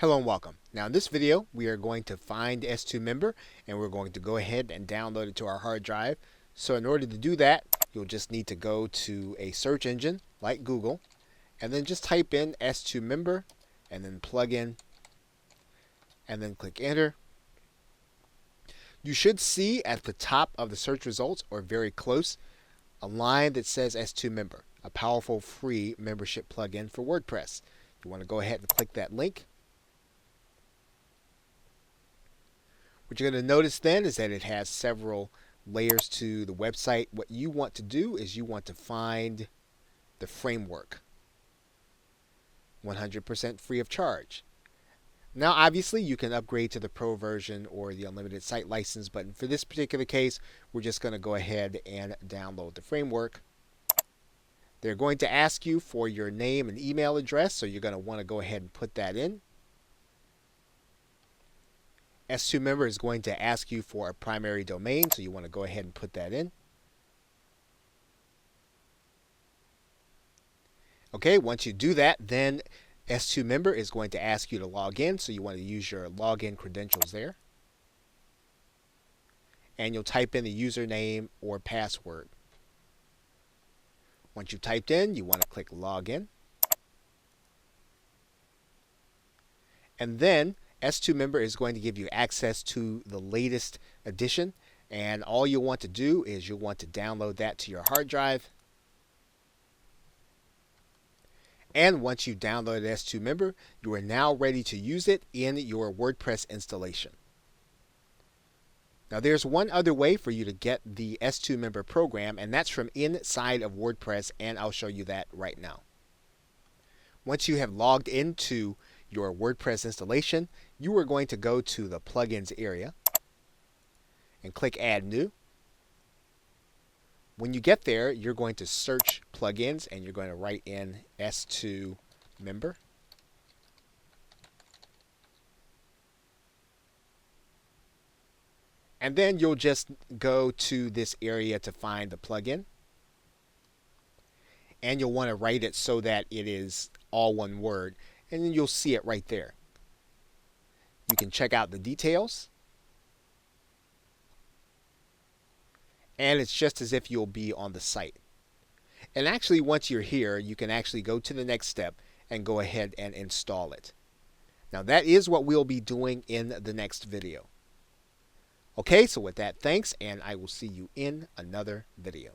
Hello and welcome. Now in this video we are going to find S2 member and we're going to go ahead and download it to our hard drive. So in order to do that, you'll just need to go to a search engine like Google and then just type in S2 member and then plug in and then click enter. You should see at the top of the search results or very close a line that says S2 member, a powerful free membership plugin for WordPress. You want to go ahead and click that link. What you're going to notice then is that it has several layers to the website. What you want to do is you want to find the framework, 100% free of charge. Now obviously you can upgrade to the pro version or the unlimited site license, but for this particular case we're just going to go ahead and download the framework. They're going to ask you for your name and email address, so you're going to want to go ahead and put that in. S2 member is going to ask you for a primary domain, so you want to go ahead and put that in. Okay, once you do that, then S2 member is going to ask you to log in, so you want to use your login credentials there. And you'll type in the username or password. Once you've typed in, you want to click login. And then S2 member is going to give you access to the latest edition, and all you want to do is you'll want to download that to your hard drive. And once you've downloaded S2 member, you are now ready to use it in your WordPress installation. Now there's one other way for you to get the S2 member program, and that's from inside of WordPress, and I'll show you that right now. Once you have logged into your WordPress installation, you are going to go to the plugins area and click add new. When you get there, you're going to search plugins and you're going to write in S2 member. And then you'll just go to this area to find the plugin. And you'll want to write it so that it is all one word. And then you'll see it right there. You can check out the details. And it's just as if you'll be on the site. And actually, once you're here, you can actually go to the next step and go ahead and install it. Now that is what we'll be doing in the next video. Okay, so with that, thanks, and I will see you in another video.